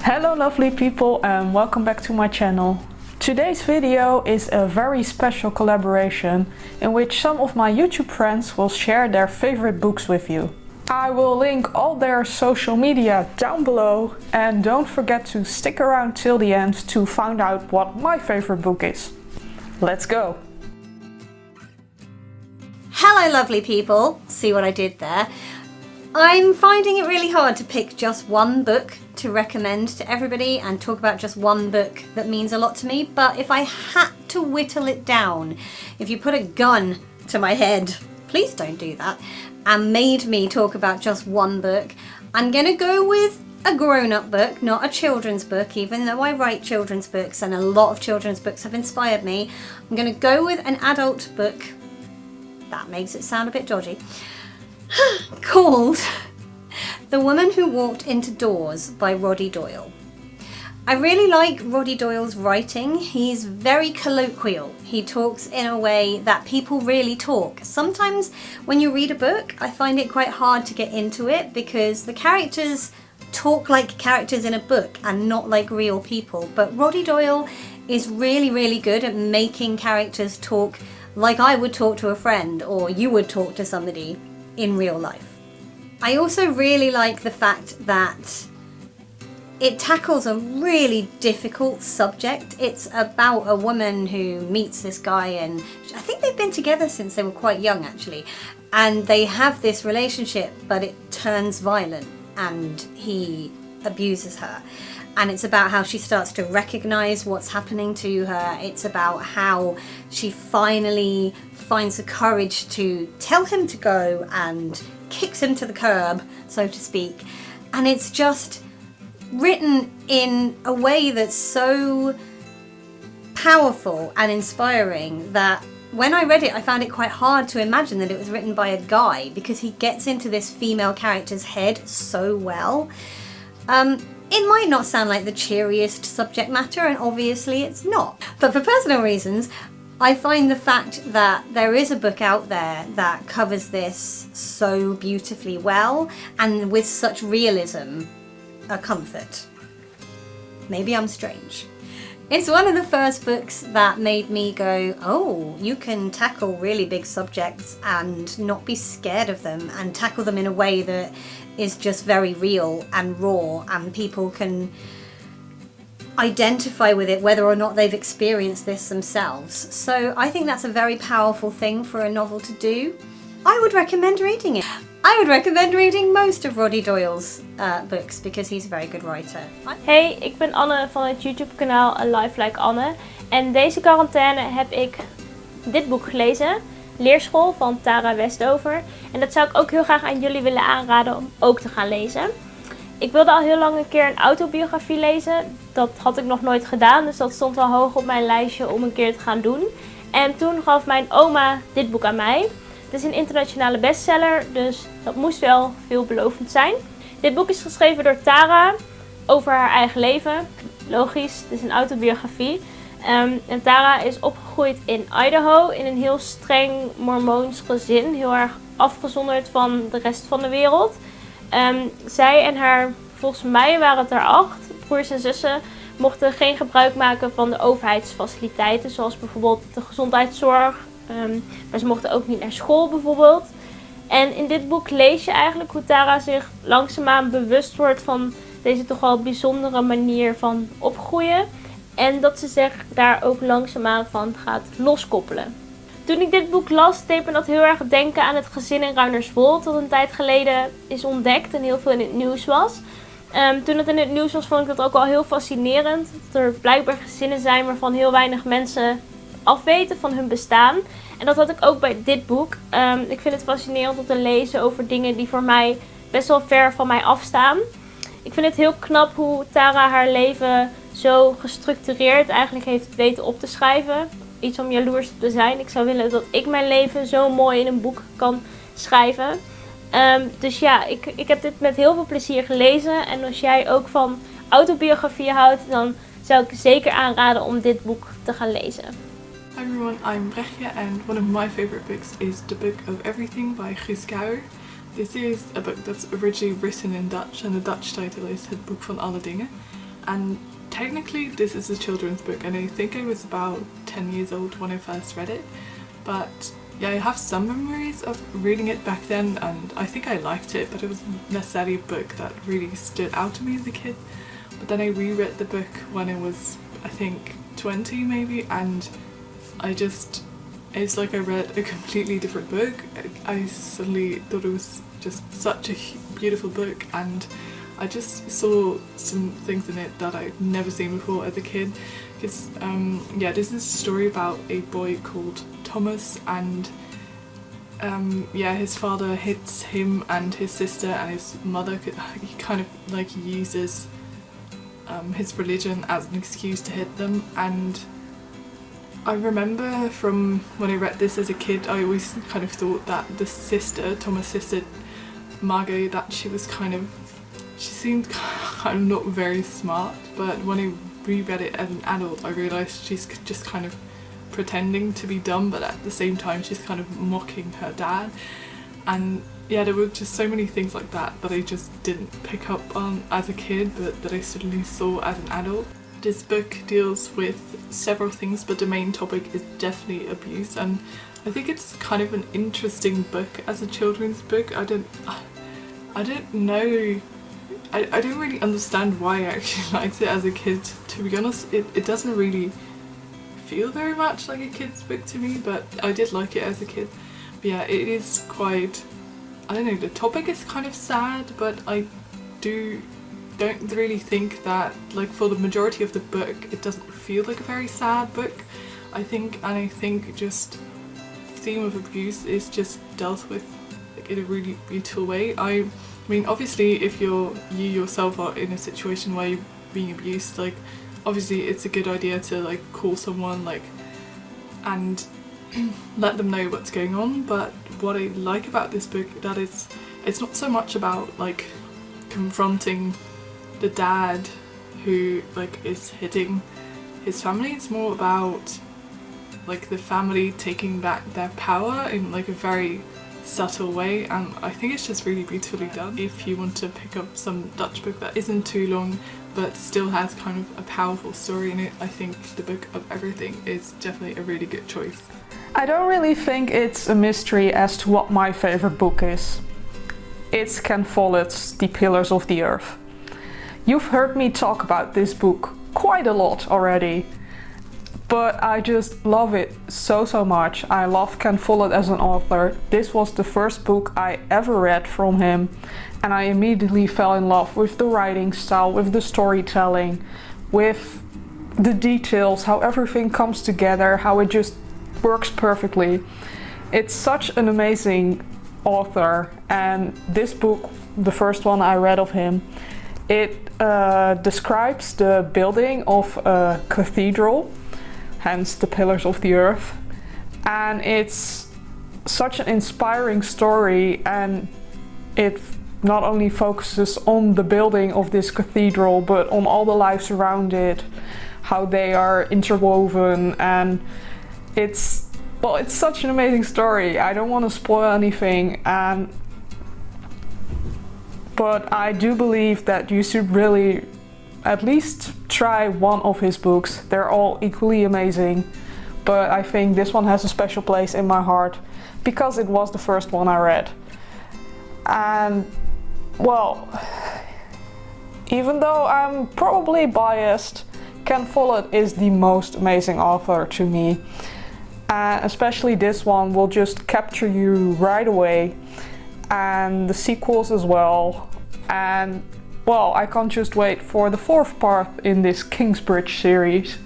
Hello lovely people and welcome back to my channel. Today's video is a very special collaboration in which some of my YouTube friends will share their favorite books with you. I will link all their social media down below and don't forget to stick around till the end to find out what my favorite book is. Let's go! Hello lovely people, see what I did there? I'm finding it really hard to pick just one book to recommend to everybody and talk about just one book that means a lot to me, but if I had to whittle it down, if you put a gun to my head, please don't do that, and made me talk about just one book, I'm gonna go with a grown-up book, not a children's book, even though I write children's books and a lot of children's books have inspired me. I'm gonna go with an adult book, that makes it sound a bit dodgy, called The Woman Who Walked Into Doors by Roddy Doyle. I really like Roddy Doyle's writing. He's very colloquial. He talks in a way that people really talk. Sometimes when you read a book, I find it quite hard to get into it because the characters talk like characters in a book and not like real people. But Roddy Doyle is really good at making characters talk like I would talk to a friend or you would talk to somebody in real life. I also really like the fact that it tackles a really difficult subject. It's about a woman who meets this guy and I think they've been together since they were quite young actually, and they have this relationship but it turns violent and he abuses her. And it's about how she starts to recognize what's happening to her. It's about how she finally finds the courage to tell him to go and kicks him to the curb, so to speak. And it's just written in a way that's so powerful and inspiring that when I read it, I found it quite hard to imagine that it was written by a guy because he gets into this female character's head so well. It might not sound like the cheeriest subject matter, and obviously it's not. But for personal reasons, I find the fact that there is a book out there that covers this so beautifully well and with such realism a comfort. Maybe I'm strange. It's one of the first books that made me go, oh, you can tackle really big subjects and not be scared of them and tackle them in a way that is just very real and raw and people can identify with it whether or not they've experienced this themselves. So I think that's a very powerful thing for a novel to do. I would recommend reading it. I would recommend reading most of Roddy Doyle's books because he's a very good writer. Hey, ik ben Anne van het YouTube kanaal A Life Like Anne. En deze quarantaine heb ik dit boek gelezen. Leerschool van Tara Westover. En dat zou ik ook heel graag aan jullie willen aanraden om ook te gaan lezen. Ik wilde al heel lang een keer een autobiografie lezen. Dat had ik nog nooit gedaan, dus dat stond wel hoog op mijn lijstje om een keer te gaan doen. En toen gaf mijn oma dit boek aan mij. Het is een internationale bestseller, dus dat moest wel veelbelovend zijn. Dit boek is geschreven door Tara over haar eigen leven. Logisch, het is een autobiografie. En Tara is opgegroeid in Idaho in een heel streng mormoons gezin. Heel erg afgezonderd van de rest van de wereld. Zij en haar, volgens mij waren het er 8 broers en zussen, mochten geen gebruik maken van de overheidsfaciliteiten. Zoals bijvoorbeeld de gezondheidszorg. Maar ze mochten ook niet naar school bijvoorbeeld. En in dit boek lees je eigenlijk hoe Tara zich langzaamaan bewust wordt van deze toch wel bijzondere manier van opgroeien. En dat ze zich daar ook langzaamaan van gaat loskoppelen. Toen ik dit boek las, deed me dat heel erg denken aan het gezin in Ruinerswold. Dat een tijd geleden is ontdekt en heel veel in het nieuws was. Toen het in het nieuws was, vond ik dat ook wel heel fascinerend. Dat er blijkbaar gezinnen zijn waarvan heel weinig mensen afweten van hun bestaan. En dat had ik ook bij dit boek. Ik vind het fascinerend om te lezen over dingen die voor mij best wel ver van mij afstaan. Ik vind het heel knap hoe Tara haar leven zo gestructureerd eigenlijk heeft weten op te schrijven. Iets om jaloers op te zijn. Ik zou willen dat ik mijn leven zo mooi in een boek kan schrijven. Dus ja, ik heb dit met heel veel plezier gelezen. En als jij ook van autobiografieën houdt, dan zou ik zeker aanraden om dit boek te gaan lezen. Hi everyone, I'm Bregje and one of my favourite books is The Book of Everything by Guus Gouwer. This is a book that's originally written in Dutch and the Dutch title is Het Boek van alle Dingen. And technically this is a children's book, and I think I was about 10 years old when I first read it, but yeah, I have some memories of reading it back then, and I think I liked it, but it wasn't necessarily a book that really stood out to me as a kid. But then I reread the book when I was, I think, 20 maybe, and it's like I read a completely different book. I suddenly thought it was just such a beautiful book, and I just saw some things in it that I'd never seen before as a kid. Because yeah, this is a story about a boy called Thomas, and yeah, his father hits him and his sister and his mother. He kind of like uses his religion as an excuse to hit them. And I remember from when I read this as a kid, I always kind of thought that the sister, Thomas' sister Margot, that she seemed kind of not very smart, but when I reread it as an adult, I realised she's just kind of pretending to be dumb, but at the same time she's kind of mocking her dad. And yeah, there were just so many things like that that I just didn't pick up on as a kid, but that I suddenly saw as an adult. This book deals with several things, but the main topic is definitely abuse, and I think it's kind of an interesting book as a children's book. I don't know, I didn't really understand why I actually liked it as a kid, to be honest. It doesn't really feel very much like a kid's book to me, but I did like it as a kid. But yeah, it is quite, I don't know, the topic is kind of sad, but I don't really think that, like, for the majority of the book it doesn't feel like a very sad book, I think. And I think just the theme of abuse is just dealt with like in a really beautiful way. I mean, obviously if you yourself are in a situation where you're being abused, like obviously it's a good idea to like call someone, like, and let them know what's going on. But what I like about this book, that it's not so much about like confronting the dad who like is hitting his family. It's more about like the family taking back their power in like a very subtle way, and I think it's just really beautifully done. If you want to pick up some Dutch book that isn't too long but still has kind of a powerful story in it, I think The Book of Everything is definitely a really good choice. I don't really think it's a mystery as to what my favorite book is. It's Ken Follett's The Pillars of the Earth. You've heard me talk about this book quite a lot already, but I just love it so much. I love Ken Follett as an author. This was the first book I ever read from him, and I immediately fell in love with the writing style, with the storytelling, with the details, how everything comes together, how it just works perfectly. It's such an amazing author, and this book, the first one I read of him, it describes the building of a cathedral, hence the Pillars of the Earth, and it's such an inspiring story, and it not only focuses on the building of this cathedral but on all the lives around it, how they are interwoven, and it's such an amazing story. I don't want to spoil anything, but I do believe that you should really at least try one of his books. They're all equally amazing, but I think this one has a special place in my heart because it was the first one I read. And well, even though I'm probably biased, Ken Follett is the most amazing author to me. And especially this one will just capture you right away, and the sequels as well. And well, I can't just wait for the fourth part in this Kingsbridge series.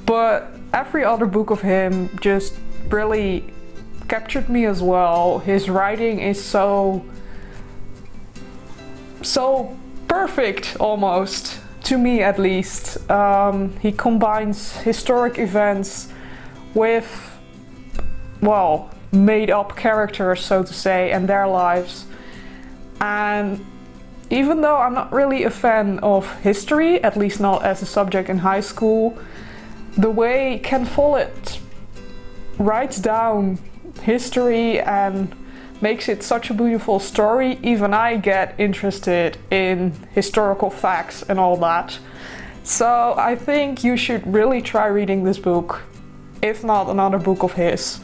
But every other book of him just really captured me as well. His writing is so perfect, almost, to me at least. He combines historic events with, well, made up characters, so to say, and their lives. And even though I'm not really a fan of history, at least not as a subject in high school, the way Ken Follett writes down history and makes it such a beautiful story. Even I get interested in historical facts and all that. So I think you should really try reading this book, if not another book of his.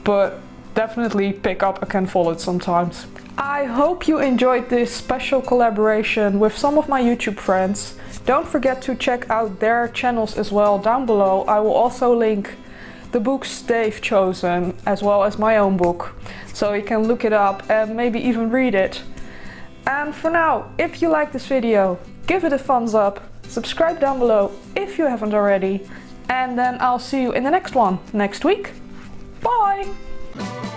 But definitely pick up a Ken Follett sometimes. I hope you enjoyed this special collaboration with some of my YouTube friends. Don't forget to check out their channels as well down below. I will also link the books they've chosen as well as my own book, so you can look it up and maybe even read it. And for now, if you like this video, give it a thumbs up, subscribe down below if you haven't already, and then I'll see you in the next one next week. Bye!